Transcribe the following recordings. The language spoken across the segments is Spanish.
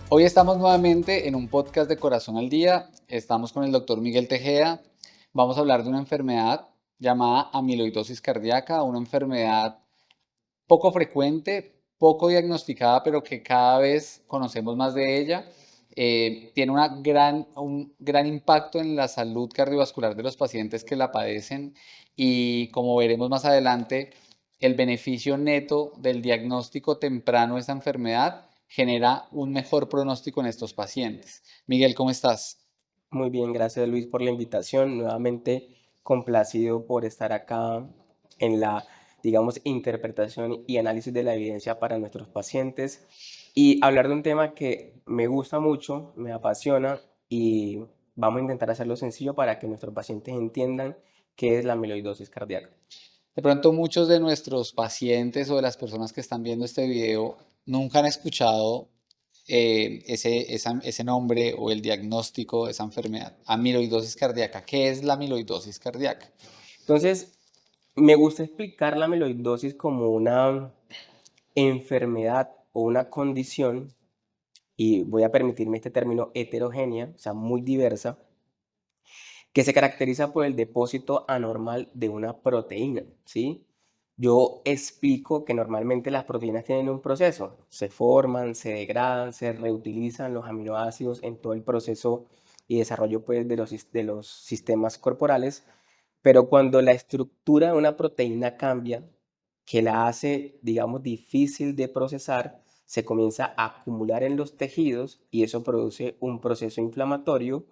Hoy estamos nuevamente en un podcast de Corazón al Día. Estamos con el doctor Miguel Tejeda. Vamos a hablar de una enfermedad llamada amiloidosis cardíaca, una enfermedad poco frecuente, poco diagnosticada, pero que cada vez conocemos más de ella. Tiene un gran impacto en la salud cardiovascular de los pacientes que la padecen y como veremos más adelante, el beneficio neto del diagnóstico temprano de esta enfermedad genera un mejor pronóstico en estos pacientes. Miguel, ¿cómo estás? Muy bien, gracias Luis por la invitación. Nuevamente complacido por estar acá en la, digamos, interpretación y análisis de la evidencia para nuestros pacientes y hablar de un tema que me gusta mucho, me apasiona y vamos a intentar hacerlo sencillo para que nuestros pacientes entiendan qué es la amiloidosis cardíaca. De pronto muchos de nuestros pacientes o de las personas que están viendo este video nunca han escuchado ese nombre o el diagnóstico de esa enfermedad. Amiloidosis cardíaca. ¿Qué es la amiloidosis cardíaca? Entonces, me gusta explicar la amiloidosis como una enfermedad o una condición, y voy a permitirme este término heterogénea, o sea, muy diversa, que se caracteriza por el depósito anormal de una proteína, ¿sí? Yo explico que normalmente las proteínas tienen un proceso, se forman, se degradan, se reutilizan los aminoácidos en todo el proceso y desarrollo pues, de los sistemas corporales, pero cuando la estructura de una proteína cambia, que la hace, digamos, difícil de procesar, se comienza a acumular en los tejidos y eso produce un proceso inflamatorio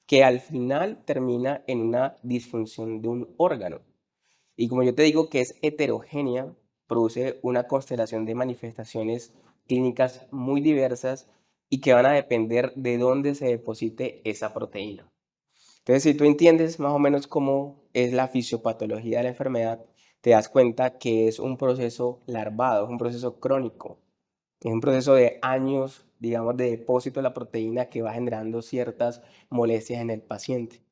que al final termina en una disfunción de un órgano. Y como yo te digo que es heterogénea, produce una constelación de manifestaciones clínicas muy diversas y que van a depender de dónde se deposite esa proteína. Entonces, si tú entiendes más o menos cómo es la fisiopatología de la enfermedad, te das cuenta que es un proceso larvado, es un proceso crónico, es un proceso de años, digamos, de depósito de la proteína que va generando ciertas molestias en el paciente.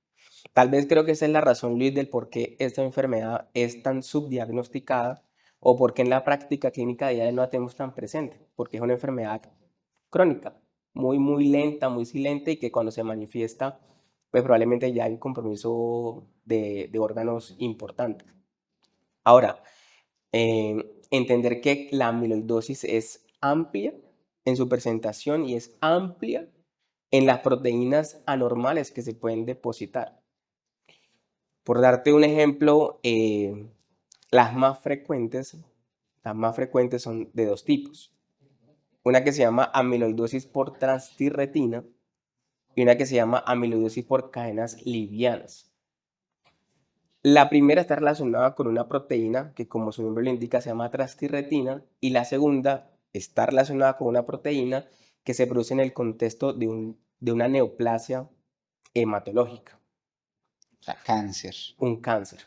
Tal vez creo que esa es la razón, Luis, del por qué esta enfermedad es tan subdiagnosticada o por qué en la práctica clínica diaria no la tenemos tan presente, porque es una enfermedad crónica, muy lenta, muy silente y que cuando se manifiesta, pues probablemente ya hay un compromiso de órganos importantes. Ahora, entender que la amiloidosis es amplia en su presentación y es amplia en las proteínas anormales que se pueden depositar. Por darte un ejemplo, las más frecuentes, las más frecuentes son de dos tipos. Una que se llama amiloidosis por transtirretina y una que se llama amiloidosis por cadenas livianas. La primera está relacionada con una proteína que, como su nombre lo indica, se llama transtirretina, y la segunda está relacionada con una proteína que se produce en el contexto de una neoplasia hematológica, O sea, cáncer. un cáncer.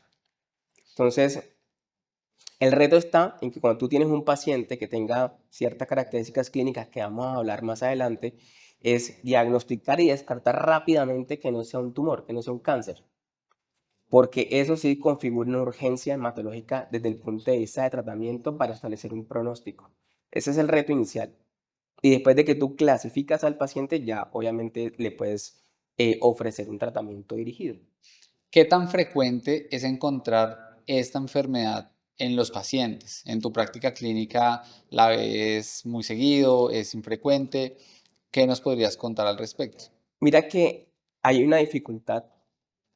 Entonces, el reto está en que cuando tú tienes un paciente que tenga ciertas características clínicas que vamos a hablar más adelante, es diagnosticar y descartar rápidamente que no sea un tumor, que no sea un cáncer, porque eso sí configura una urgencia hematológica desde el punto de vista de tratamiento para establecer un pronóstico. Ese es el reto inicial. Y después de que tú clasificas al paciente, ya obviamente le puedes ofrecer un tratamiento dirigido. ¿Qué tan frecuente es encontrar esta enfermedad en los pacientes? ¿En tu práctica clínica la ves muy seguido? ¿Es infrecuente? ¿Qué nos podrías contar al respecto? Mira que hay una dificultad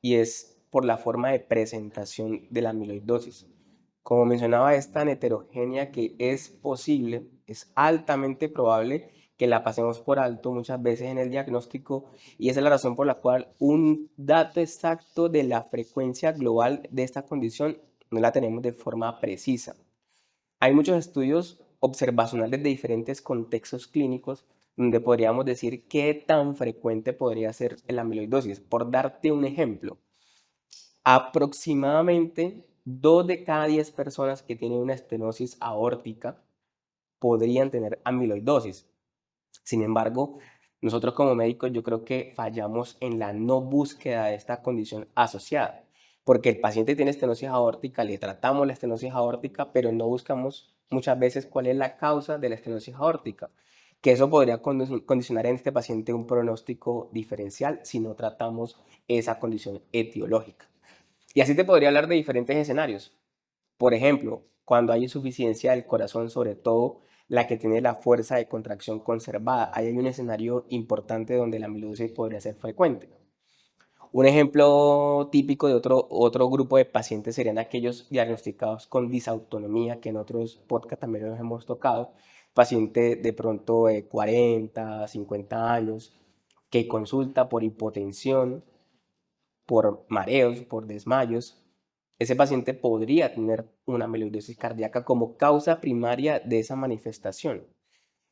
y es por la forma de presentación de la amiloidosis. Como mencionaba, es tan heterogénea que es posible, es altamente probable que la pasemos por alto muchas veces en el diagnóstico, y esa es la razón por la cual un dato exacto de la frecuencia global de esta condición no la tenemos de forma precisa. Hay muchos estudios observacionales de diferentes contextos clínicos donde podríamos decir qué tan frecuente podría ser la amiloidosis. Por darte un ejemplo, aproximadamente 2 de cada 10 personas que tienen una estenosis aórtica podrían tener amiloidosis. Sin embargo, nosotros como médicos yo creo que fallamos en la no búsqueda de esta condición asociada, porque el paciente tiene estenosis aórtica, le tratamos la estenosis aórtica, pero no buscamos muchas veces cuál es la causa de la estenosis aórtica. que eso podría condicionar en este paciente un pronóstico diferencial si no tratamos esa condición etiológica. Y así te podría hablar de diferentes escenarios. Por ejemplo, cuando hay insuficiencia del corazón, sobre todo la que tiene la fuerza de contracción conservada, ahí hay un escenario importante donde la amiloidosis podría ser frecuente. Un ejemplo típico de otro grupo de pacientes serían aquellos diagnosticados con disautonomía, que en otros podcasts también los hemos tocado, paciente de pronto de 40, 50 años, que consulta por hipotensión, por mareos, por desmayos. Ese paciente podría tener una amiloidosis cardíaca como causa primaria de esa manifestación.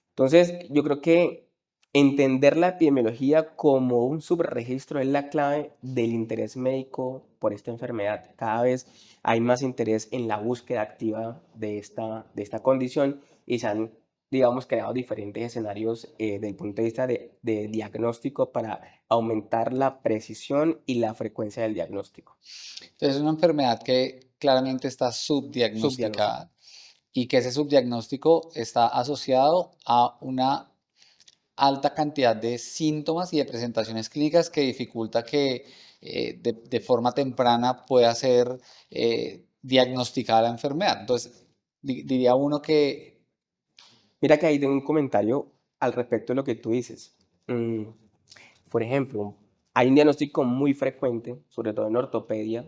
Entonces, yo creo que entender la epidemiología como un subregistro es la clave del interés médico por esta enfermedad. Cada vez hay más interés en la búsqueda activa de esta condición y se han, digamos, creado diferentes escenarios desde el punto de vista de diagnóstico para aumentar la precisión y la frecuencia del diagnóstico. Entonces es una enfermedad que claramente está Subdiagnóstico. subdiagnosticada y que ese subdiagnóstico está asociado a una alta cantidad de síntomas y de presentaciones clínicas que dificulta que de forma temprana pueda ser diagnosticada la enfermedad. Entonces, diría uno que Mira que ahí tengo un comentario al respecto de lo que tú dices. Mm, Por ejemplo, hay un diagnóstico muy frecuente, sobre todo en ortopedia,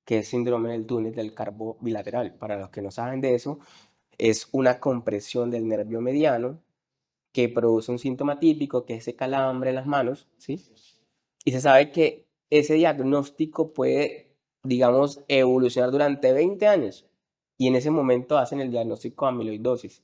que es síndrome del túnel del carpo bilateral. Para los que no saben de eso, es una compresión del nervio mediano que produce un síntoma típico, que es ese calambre en las manos, ¿sí? Y se sabe que ese diagnóstico puede, digamos, evolucionar durante 20 años. Y en ese momento hacen el diagnóstico de amiloidosis.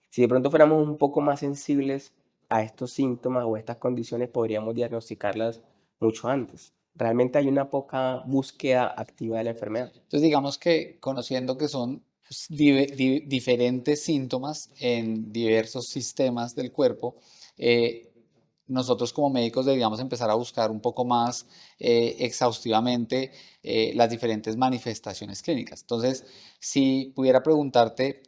Si de pronto fuéramos un poco más sensibles a estos síntomas o estas condiciones, podríamos diagnosticarlas mucho antes. Realmente hay una poca búsqueda activa de la enfermedad. entonces, digamos que conociendo que son pues, diferentes síntomas en diversos sistemas del cuerpo, nosotros como médicos deberíamos empezar a buscar un poco más exhaustivamente las diferentes manifestaciones clínicas. Entonces, si pudiera preguntarte,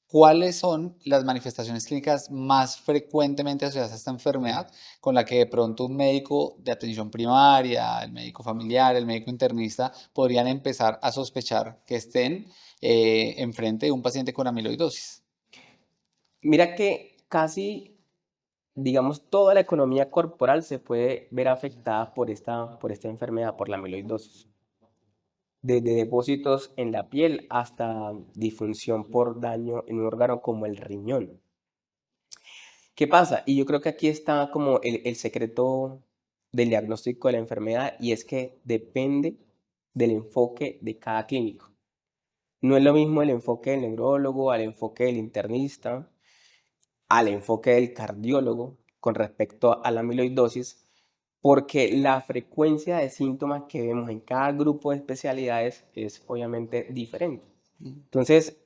¿cuáles son las manifestaciones clínicas más frecuentemente asociadas a esta enfermedad con la que de pronto un médico de atención primaria, el médico familiar, el médico internista podrían empezar a sospechar que estén enfrente de un paciente con amiloidosis? Mira que casi, digamos, toda la economía corporal se puede ver afectada por esta enfermedad, por la amiloidosis. Desde depósitos en la piel hasta disfunción por daño en un órgano como el riñón. ¿Qué pasa? Y yo creo que aquí está como el secreto del diagnóstico de la enfermedad y es que depende del enfoque de cada clínico. No es lo mismo el enfoque del neurólogo, al enfoque del internista, al enfoque del cardiólogo con respecto a la amiloidosis, porque la frecuencia de síntomas que vemos en cada grupo de especialidades es obviamente diferente. Entonces,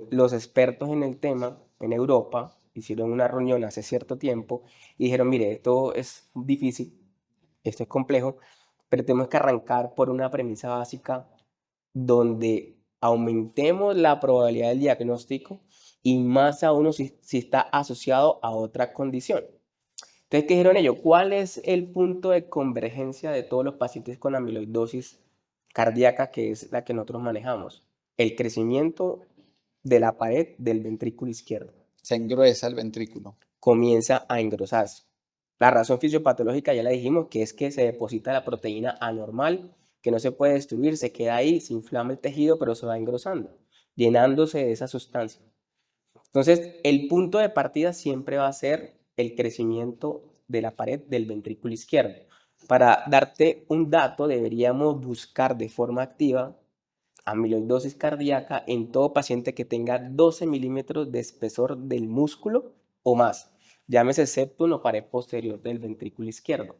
los expertos en el tema en Europa hicieron una reunión hace cierto tiempo y dijeron, mire, esto es difícil, esto es complejo, pero tenemos que arrancar por una premisa básica donde aumentemos la probabilidad del diagnóstico y más aún si está asociado a otra condición. Entonces, ¿qué dijeron ellos? ¿Cuál es el punto de convergencia de todos los pacientes con amiloidosis cardíaca, que es la que nosotros manejamos? El crecimiento de la pared del ventrículo izquierdo Se engruesa el ventrículo. comienza a engrosarse. La razón fisiopatológica ya la dijimos, que es que se deposita la proteína anormal, que no se puede destruir, se queda ahí, se inflama el tejido, pero se va engrosando, llenándose de esa sustancia. Entonces, el punto de partida siempre va a ser el crecimiento de la pared del ventrículo izquierdo. Para darte un dato, deberíamos buscar de forma activa amiloidosis cardíaca en todo paciente que tenga 12 milímetros de espesor del músculo o más. Llámese septum o pared posterior del ventrículo izquierdo.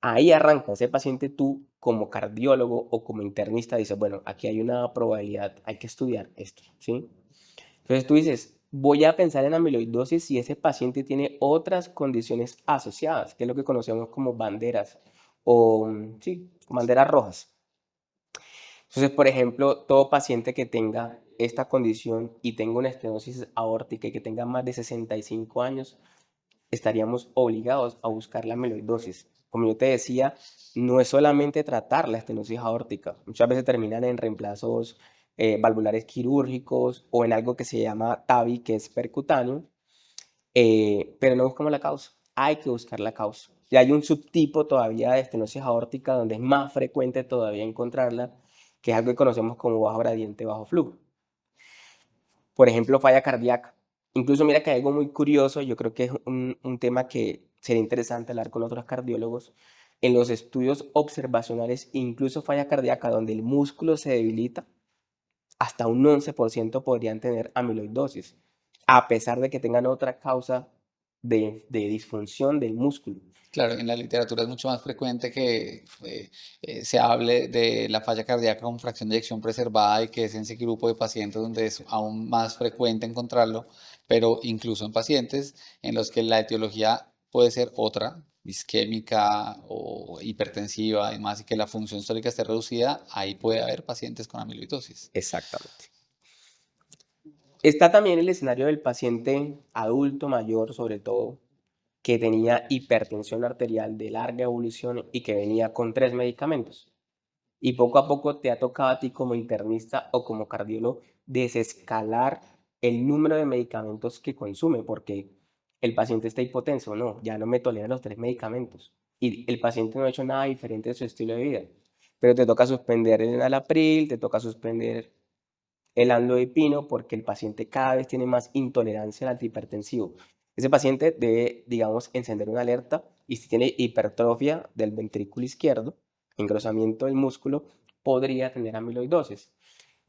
Ahí arranca ese paciente, tú como cardiólogo o como internista dices, bueno, aquí hay una probabilidad, hay que estudiar esto, ¿sí? Entonces tú dices, voy a pensar en amiloidosis si ese paciente tiene otras condiciones asociadas, que es lo que conocemos como banderas o, sí, banderas rojas. Entonces, por ejemplo, todo paciente que tenga esta condición y tenga una estenosis aórtica y que tenga más de 65 años, estaríamos obligados a buscar la amiloidosis. Como yo te decía, no es solamente tratar la estenosis aórtica, muchas veces terminan en reemplazos valvulares quirúrgicos o en algo que se llama TAVI, que es percutáneo, pero no buscamos la causa. Hay que buscar la causa. Y hay un subtipo todavía de estenosis aórtica donde es más frecuente todavía encontrarla, que es algo que conocemos como bajo gradiente, bajo flujo. Por ejemplo, falla cardíaca. Incluso mira que hay algo muy curioso, yo creo que es un tema que sería interesante hablar con otros cardiólogos. En los estudios observacionales, incluso falla cardíaca donde el músculo se debilita, hasta un 11% podrían tener amiloidosis, a pesar de que tengan otra causa de disfunción del músculo. Claro, en la literatura es mucho más frecuente que se hable de la falla cardíaca con fracción de eyección preservada y que es en ese grupo de pacientes donde es aún más frecuente encontrarlo, pero incluso en pacientes en los que la etiología puede ser otra, isquémica o hipertensiva y más, y que la función sistólica esté reducida, ahí puede haber pacientes con amiloidosis. Exactamente. Está también el escenario del paciente adulto mayor, sobre todo, que tenía hipertensión arterial de larga evolución y que venía con 3 medicamentos. Y poco a poco te ha tocado a ti como internista o como cardiólogo desescalar el número de medicamentos que consume, porque el paciente está hipotenso, no, ya no me tolera los 3 medicamentos. Y el paciente no ha hecho nada diferente de su estilo de vida. Pero te toca suspender el enalapril, te toca suspender el amlodipino porque el paciente cada vez tiene más intolerancia al antihipertensivo. Ese paciente debe, digamos, encender una alerta y si tiene hipertrofia del ventrículo izquierdo, engrosamiento del músculo, podría tener amiloidosis.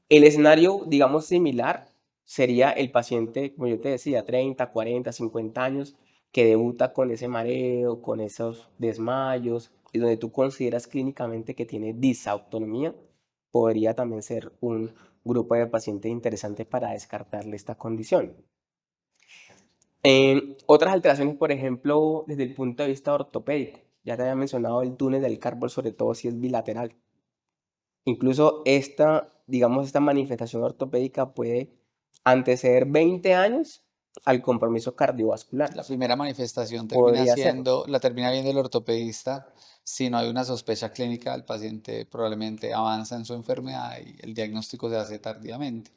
El escenario, digamos, similar sería el paciente, como yo te decía, 30, 40, 50 años, que debuta con ese mareo, con esos desmayos, y donde tú consideras clínicamente que tiene disautonomía, podría también ser un grupo de pacientes interesantes para descartarle esta condición. Otras alteraciones, por ejemplo, desde el punto de vista ortopédico, ya te había mencionado el túnel del carpal, sobre todo si es bilateral. Incluso esta, digamos, esta manifestación ortopédica puede anteceder 20 años al compromiso cardiovascular. La primera manifestación Podría ser. la termina viendo el ortopedista. Si no hay una sospecha clínica, el paciente probablemente avanza en su enfermedad y el diagnóstico se hace tardíamente.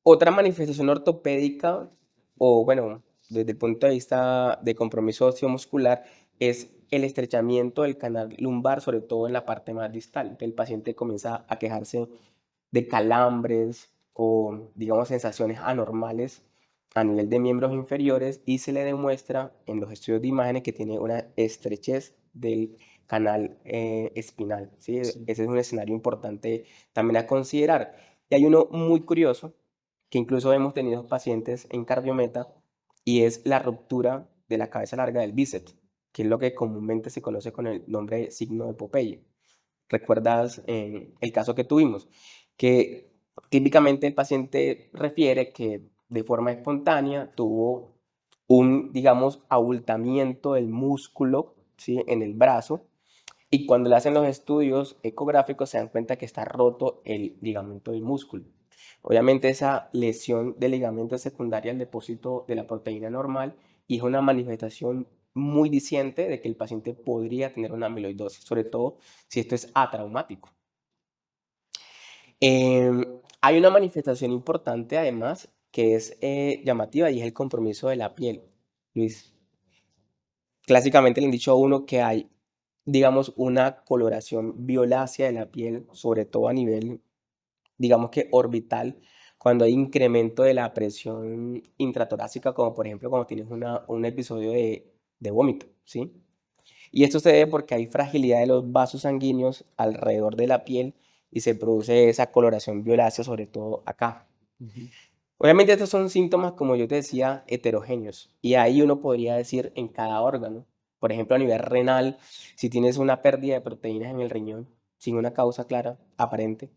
Otra manifestación ortopédica, o bueno, desde el punto de vista de compromiso osteomuscular, es el estrechamiento del canal lumbar, sobre todo en la parte más distal. El paciente comienza a quejarse de calambres o, digamos, sensaciones anormales a nivel de miembros inferiores y se le demuestra en los estudios de imágenes que tiene una estrechez del canal espinal, ¿sí? Sí. Ese es un escenario importante también a considerar. Y hay uno muy curioso que incluso hemos tenido pacientes en cardiometa y es la ruptura de la cabeza larga del bíceps, que es lo que comúnmente se conoce con el nombre de signo de Popeye. ¿Recuerdas el caso que tuvimos? Que típicamente el paciente refiere que de forma espontánea tuvo un, digamos, abultamiento del músculo, ¿sí? En el brazo y cuando le hacen los estudios ecográficos se dan cuenta que está roto el ligamento del músculo. Obviamente esa lesión del ligamento es secundaria al depósito de la proteína normal y es una manifestación muy diciente de que el paciente podría tener una amiloidosis, sobre todo si esto es atraumático. Hay una manifestación importante además que es llamativa y es el compromiso de la piel. Luis, clásicamente le han dicho a uno que hay, digamos, una coloración violácea de la piel, sobre todo a nivel, digamos que orbital, cuando hay incremento de la presión intratorácica, como por ejemplo cuando tienes un episodio de vómito, ¿sí? Y esto se debe porque hay fragilidad de los vasos sanguíneos alrededor de la piel y se produce esa coloración violácea, sobre todo acá. Ujú. Obviamente estos son síntomas, como yo te decía, heterogéneos. Y ahí uno podría decir en cada órgano. Por ejemplo, a nivel renal, si tienes una pérdida de proteínas en el riñón sin una causa clara, aparente,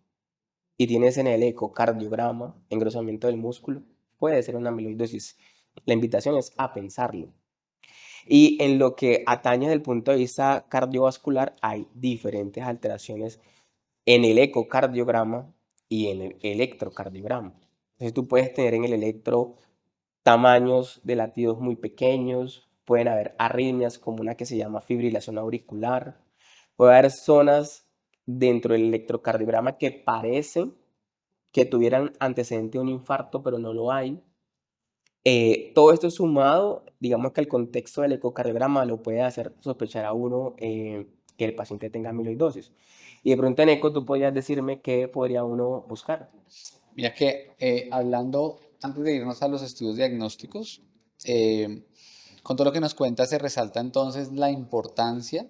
y tienes en el ecocardiograma engrosamiento del músculo, puede ser una amiloidosis. La invitación es a pensarlo. Y en lo que atañe desde el punto de vista cardiovascular, hay diferentes alteraciones en el ecocardiograma y en el electrocardiograma. Entonces tú puedes tener en el electro tamaños de latidos muy pequeños, pueden haber arritmias como una que se llama fibrilación auricular, puede haber zonas dentro del electrocardiograma que parecen que tuvieran antecedente de un infarto, pero no lo hay. Todo esto sumado, digamos que el contexto del ecocardiograma lo puede hacer sospechar a uno que el paciente tenga amiloidosis. Y de pronto en eco tú podrías decirme qué podría uno buscar. Mira que hablando, antes de irnos a los estudios diagnósticos, eh, con todo lo que nos cuenta se resalta entonces la importancia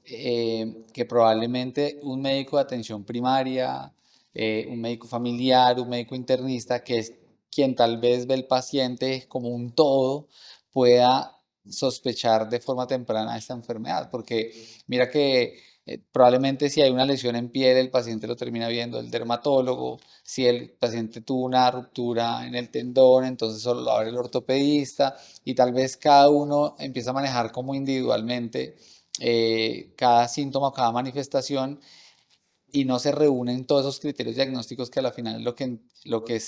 que probablemente un médico de atención primaria, un médico familiar, un médico internista, que es quien tal vez ve el paciente como un todo, pueda sospechar de forma temprana esta enfermedad, porque mira que probablemente si hay una lesión en piel, el paciente lo termina viendo el dermatólogo, si el paciente tuvo una ruptura en el tendón, entonces solo lo abre el ortopedista y tal vez cada uno empieza a manejar como individualmente cada síntoma o cada manifestación y no se reúnen todos esos criterios diagnósticos que a la final es lo que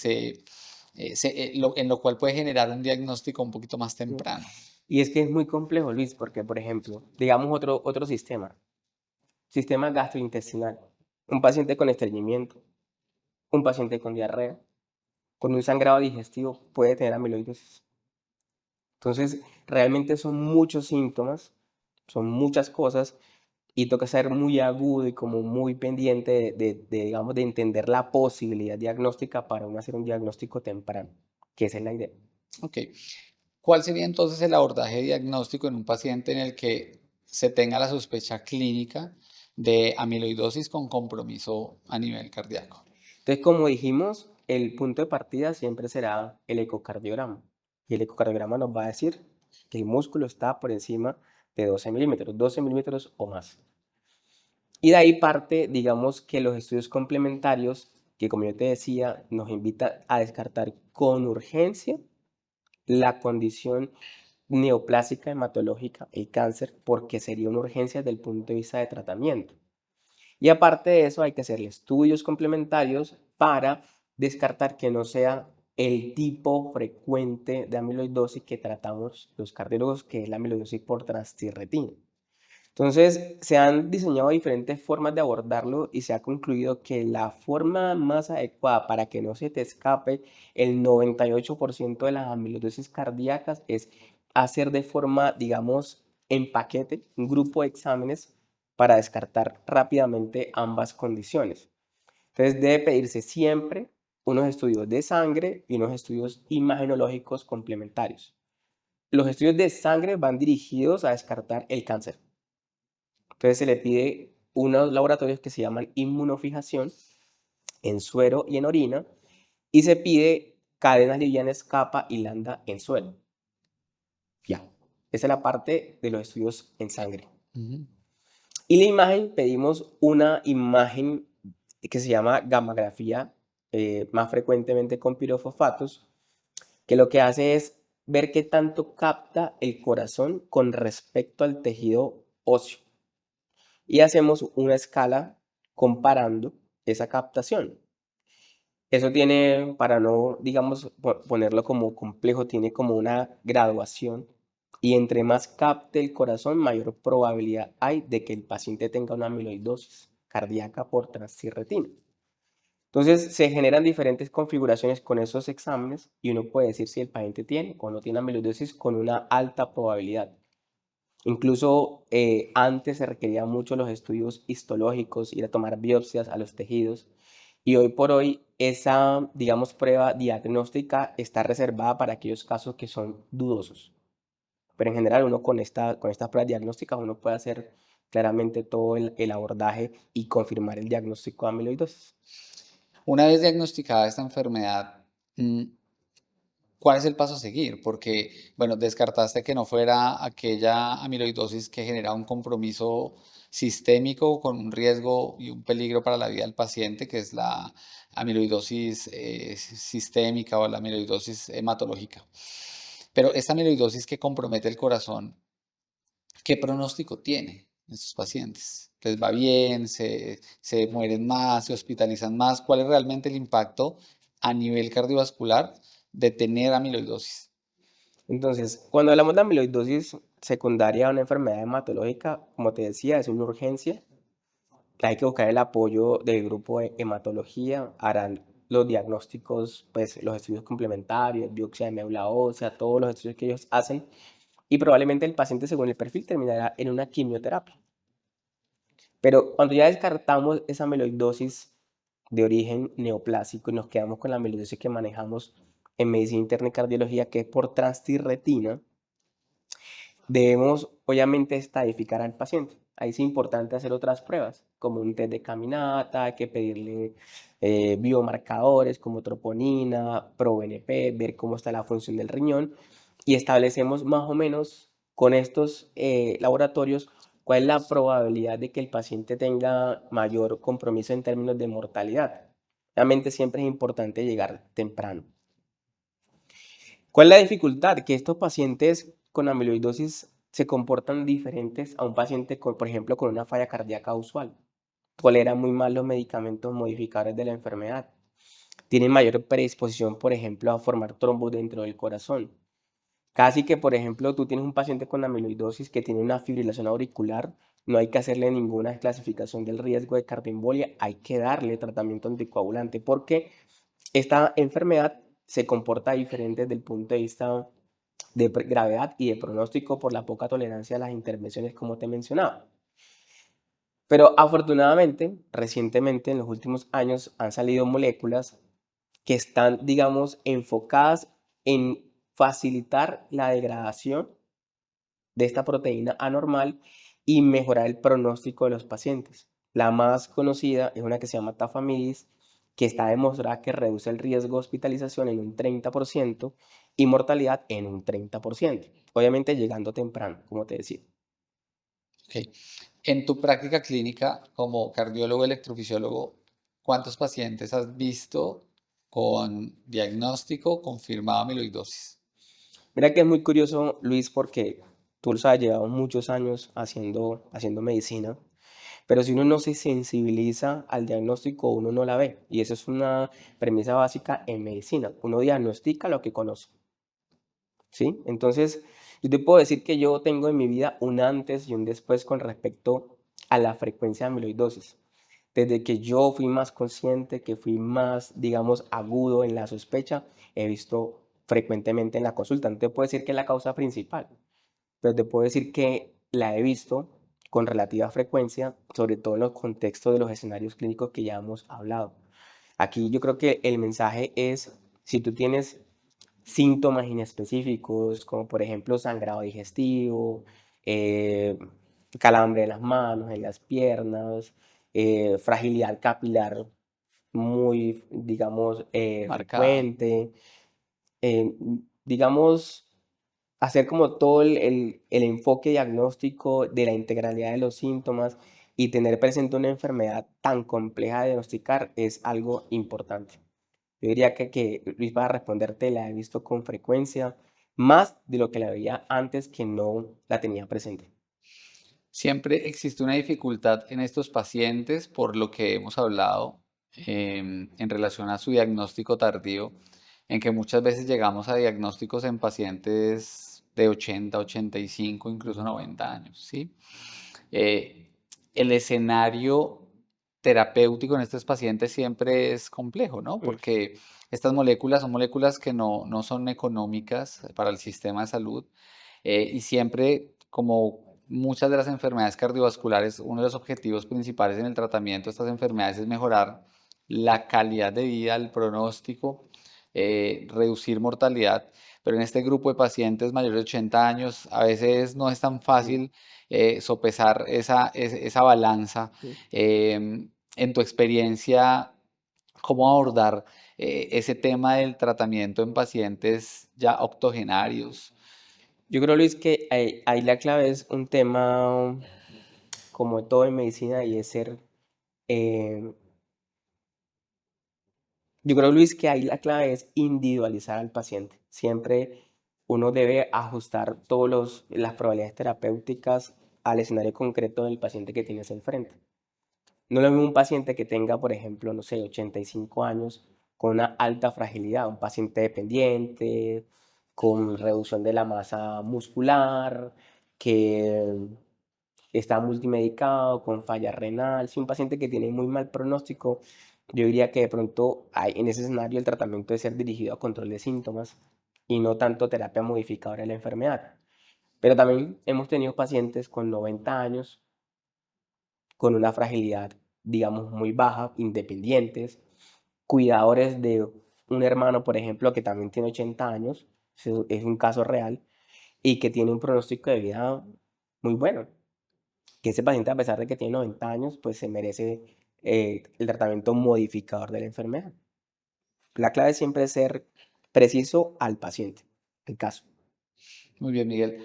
en lo cual puede generar un diagnóstico un poquito más temprano. Y es que es muy complejo, Luis, porque, por ejemplo, digamos otro sistema gastrointestinal, un paciente con estreñimiento, un paciente con diarrea, con un sangrado digestivo puede tener amiloidosis. Entonces, realmente son muchos síntomas, son muchas cosas y toca ser muy agudo y como muy pendiente digamos, de entender la posibilidad diagnóstica para uno hacer un diagnóstico temprano, que esa es la idea. Ok. ¿Cuál sería entonces el abordaje diagnóstico en un paciente en el que se tenga la sospecha clínica de amiloidosis con compromiso a nivel cardíaco? Entonces, como dijimos, el punto de partida siempre será el ecocardiograma. Y el ecocardiograma nos va a decir que el músculo está por encima de 12 milímetros o más. Y de ahí parte, digamos, que los estudios complementarios, que como yo te decía, nos invitan a descartar con urgencia la condición neoplásica hematológica, el cáncer, porque sería una urgencia desde el punto de vista de tratamiento. Y aparte de eso, hay que hacer estudios complementarios para descartar que no sea el tipo frecuente de amiloidosis que tratamos los cardiólogos, que es la amiloidosis por transtirretina. Entonces, se han diseñado diferentes formas de abordarlo y se ha concluido que la forma más adecuada para que no se te escape el 98% de las amiloidosis cardíacas es hacer de forma, digamos, en paquete, un grupo de exámenes para descartar rápidamente ambas condiciones. Entonces, debe pedirse siempre unos estudios de sangre y unos estudios imagenológicos complementarios. Los estudios de sangre van dirigidos a descartar el cáncer. Entonces se le pide unos laboratorios que se llaman inmunofijación en suero y en orina y se pide cadenas livianas capa y lambda en suero. Ya, esa es la parte de los estudios en sangre. Ujú. Y la imagen, pedimos una imagen que se llama gammagrafía, más frecuentemente con pirofosfatos, que lo que hace es ver qué tanto capta el corazón con respecto al tejido óseo. Y hacemos una escala comparando esa captación. Eso tiene, para no, digamos, ponerlo como complejo, tiene como una graduación y entre más capte el corazón, mayor probabilidad hay de que el paciente tenga una amiloidosis cardíaca por transtirretina. Entonces, se generan diferentes configuraciones con esos exámenes y uno puede decir si el paciente tiene o no tiene amiloidosis con una alta probabilidad. Incluso antes se requerían mucho los estudios histológicos, ir a tomar biopsias a los tejidos. Y hoy por hoy esa, digamos, prueba diagnóstica está reservada para aquellos casos que son dudosos. Pero en general uno con estas pruebas diagnósticas uno puede hacer claramente todo el abordaje y confirmar el diagnóstico de amiloidosis. Una vez diagnosticada esta enfermedad, mm, ¿cuál es el paso a seguir? Porque, bueno, descartaste que no fuera aquella amiloidosis que genera un compromiso sistémico con un riesgo y un peligro para la vida del paciente, que es la amiloidosis sistémica o la amiloidosis hematológica. Pero esta amiloidosis que compromete el corazón, ¿qué pronóstico tiene? estos pacientes? ¿Les va bien? ¿Se mueren más? ¿Se hospitalizan más? ¿Cuál es realmente el impacto a nivel cardiovascular de tener amiloidosis? Entonces, cuando hablamos de amiloidosis secundaria a una enfermedad hematológica, como te decía, es una urgencia. Hay que buscar el apoyo del grupo de hematología, harán los diagnósticos, pues los estudios complementarios, biopsia de médula ósea, todos los estudios que ellos hacen, y probablemente el paciente, según el perfil, terminará en una quimioterapia. Pero cuando ya descartamos esa amiloidosis de origen neoplásico y nos quedamos con la amiloidosis que manejamos en medicina interna y cardiología, que es por transtirretina, debemos obviamente estadificar al paciente. Ahí es importante hacer otras pruebas, como un test de caminata, hay que pedirle biomarcadores como troponina, proBNP, ver cómo está la función del riñón y establecemos más o menos con estos laboratorios cuál es la probabilidad de que el paciente tenga mayor compromiso en términos de mortalidad. Realmente siempre es importante llegar temprano. ¿Cuál es la dificultad? Que estos pacientes con amiloidosis se comportan diferentes a un paciente con, por ejemplo, con una falla cardíaca usual. Toleran muy mal los medicamentos modificadores de la enfermedad. Tienen mayor predisposición, por ejemplo, a formar trombos dentro del corazón. Casi que, por ejemplo, tú tienes un paciente con amiloidosis que tiene una fibrilación auricular, no hay que hacerle ninguna clasificación del riesgo de cardioembolia, hay que darle tratamiento anticoagulante porque esta enfermedad se comporta diferente desde el punto de vista de gravedad y de pronóstico por la poca tolerancia a las intervenciones, como te mencionaba. Pero afortunadamente, recientemente, en los últimos años, han salido moléculas que están, digamos, enfocadas en facilitar la degradación de esta proteína anormal y mejorar el pronóstico de los pacientes. La más conocida es una que se llama tafamidis, que está demostrada que reduce el riesgo de hospitalización en un 30% y mortalidad en un 30%. Obviamente llegando temprano, como te decía. Ok. En tu práctica clínica como cardiólogo electrofisiólogo, ¿cuántos pacientes has visto con diagnóstico confirmado amiloidosis? Mira que es muy curioso, Luis, porque tú los has llevado muchos años haciendo medicina, pero si uno no se sensibiliza al diagnóstico, uno no la ve. Y eso es una premisa básica en medicina. Uno diagnostica lo que conoce, ¿sí? Entonces, yo te puedo decir que yo tengo en mi vida un antes y un después con respecto a la frecuencia de amiloidosis. Desde que yo fui más consciente, que fui más, digamos, agudo en la sospecha, he visto frecuentemente en la consulta. No te puedo decir que es la causa principal, pero te puedo decir que la he visto con relativa frecuencia, sobre todo en los contextos de los escenarios clínicos que ya hemos hablado. Aquí yo creo que el mensaje es, si tú tienes síntomas inespecíficos, como por ejemplo sangrado digestivo, eh, calambre en las manos, en las piernas, fragilidad capilar muy, digamos, Marcada. frecuente, eh, digamos, hacer como todo el enfoque diagnóstico de la integralidad de los síntomas y tener presente una enfermedad tan compleja de diagnosticar es algo importante. Yo diría que Luis, para responderte, la he visto con frecuencia, más de lo que la veía antes que no la tenía presente. Siempre existe una dificultad en estos pacientes, por lo que hemos hablado en relación a su diagnóstico tardío, en que muchas veces llegamos a diagnósticos en pacientes de 80, 85, incluso 90 años, ¿sí? Eh, el escenario terapéutico en estos pacientes siempre es complejo, ¿no? Mm. Porque estas moléculas son moléculas que no son económicas para el sistema de salud y siempre, como muchas de las enfermedades cardiovasculares, uno de los objetivos principales en el tratamiento de estas enfermedades es mejorar la calidad de vida, el pronóstico, reducir mortalidad. Pero en este grupo de pacientes mayores de 80 años a veces no es tan Mm, fácil sopesar esa balanza. mm. En tu experiencia, ¿cómo abordar ese tema del tratamiento en pacientes ya octogenarios? Yo creo, Luis, que ahí la clave es un tema como todo en medicina y es ser, eh, yo creo, Luis, que ahí la clave es individualizar al paciente. Siempre uno debe ajustar todas las probabilidades terapéuticas al escenario concreto del paciente que tienes al frente. No es lo mismo un paciente que tenga, por ejemplo, no sé, 85 años con una alta fragilidad, un paciente dependiente, con reducción de la masa muscular, que está multimedicado, con falla renal. Si un paciente que tiene muy mal pronóstico, yo diría que de pronto en ese escenario el tratamiento debe ser dirigido a control de síntomas y no tanto terapia modificadora de la enfermedad. Pero también hemos tenido pacientes con 90 años con una fragilidad, digamos, muy baja, independientes, cuidadores de un hermano, por ejemplo, que también tiene 80 años, es un caso real, y que tiene un pronóstico de vida muy bueno. Que ese paciente, a pesar de que tiene 90 años, pues se merece el tratamiento modificador de la enfermedad. La clave siempre es ser preciso al paciente, el caso. Muy bien, Miguel.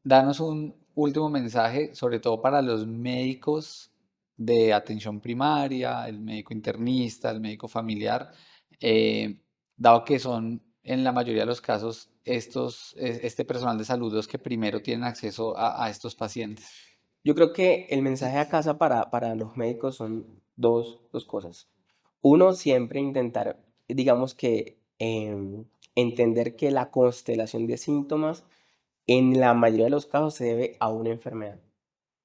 Danos un último mensaje, sobre todo para los médicos de atención primaria, el médico internista, el médico familiar, eh, dado que son en la mayoría de los casos este personal de salud los que primero tienen acceso a estos pacientes. Yo creo que el mensaje a casa para los médicos son dos cosas. Uno, siempre intentar, digamos que, entender que la constelación de síntomas en la mayoría de los casos se debe a una enfermedad.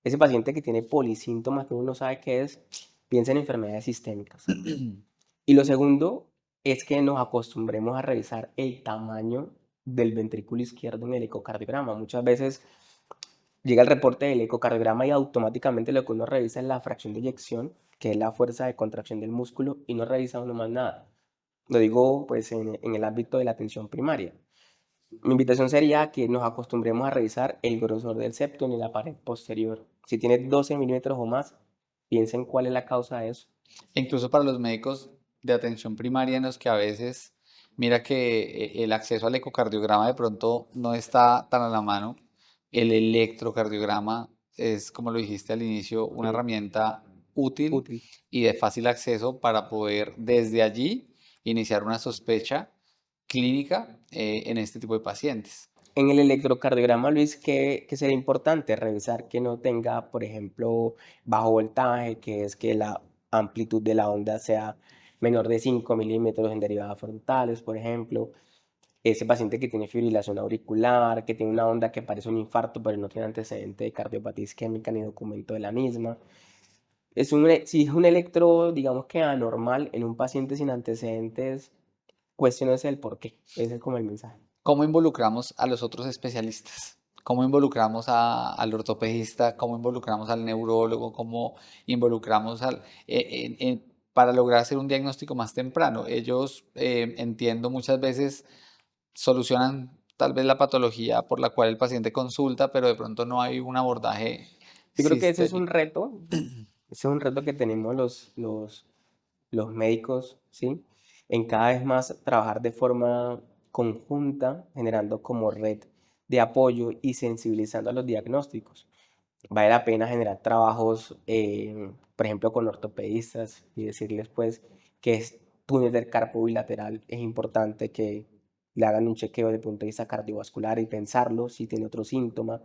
Ese paciente que tiene polisíntomas que uno no sabe qué es, piensa en enfermedades sistémicas. Y lo segundo es que nos acostumbremos a revisar el tamaño del ventrículo izquierdo en el ecocardiograma. Muchas veces llega el reporte del ecocardiograma y automáticamente lo que uno revisa es la fracción de eyección, que es la fuerza de contracción del músculo, y no revisa uno más nada. Lo digo pues en el ámbito de la atención primaria. Mi invitación sería que nos acostumbremos a revisar el grosor del septum y la pared posterior. Si tiene 12 milímetros o más, piensen cuál es la causa de eso. Incluso para los médicos de atención primaria en los que a veces, mira que el acceso al ecocardiograma de pronto no está tan a la mano, el electrocardiograma es, como lo dijiste al inicio, una Mm, herramienta útil útil. y de fácil acceso para poder desde allí iniciar una sospecha clínica en este tipo de pacientes. En el electrocardiograma, Luis, ¿qué sería importante? Revisar que no tenga, por ejemplo, bajo voltaje, que es que la amplitud de la onda sea menor de 5 milímetros en derivadas frontales, por ejemplo. Ese paciente que tiene fibrilación auricular, que tiene una onda que parece un infarto, pero no tiene antecedente de cardiopatía isquémica ni documento de la misma. Si es un electro, digamos que anormal en un paciente sin antecedentes, cuestiones el por qué. Ese es como el mensaje. ¿Cómo involucramos a los otros especialistas? ¿Cómo involucramos al ortopedista? ¿Cómo involucramos al neurólogo? ¿Cómo involucramos para lograr hacer un diagnóstico más temprano? Ellos, entiendo, muchas veces solucionan tal vez la patología por la cual el paciente consulta, pero de pronto no hay un abordaje Yo creo que ese es un sistémico. reto, ese es un reto que tenemos los médicos, ¿sí? En cada vez más trabajar de forma conjunta, generando como red de apoyo y sensibilizando a los diagnósticos. Vale la pena generar trabajos, por ejemplo, con ortopedistas y decirles, pues, que es túnel del carpo bilateral. Es importante que le hagan un chequeo desde el punto de vista cardiovascular y pensarlo si tiene otro síntoma.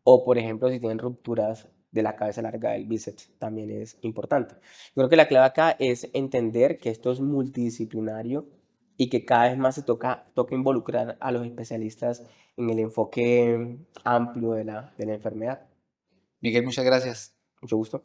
O, por ejemplo, si tienen rupturas de la cabeza larga del bíceps, también es importante. Yo creo que la clave acá es entender que esto es multidisciplinario y que cada vez más toca involucrar a los especialistas en el enfoque amplio de la enfermedad. Miguel, muchas gracias. Mucho gusto.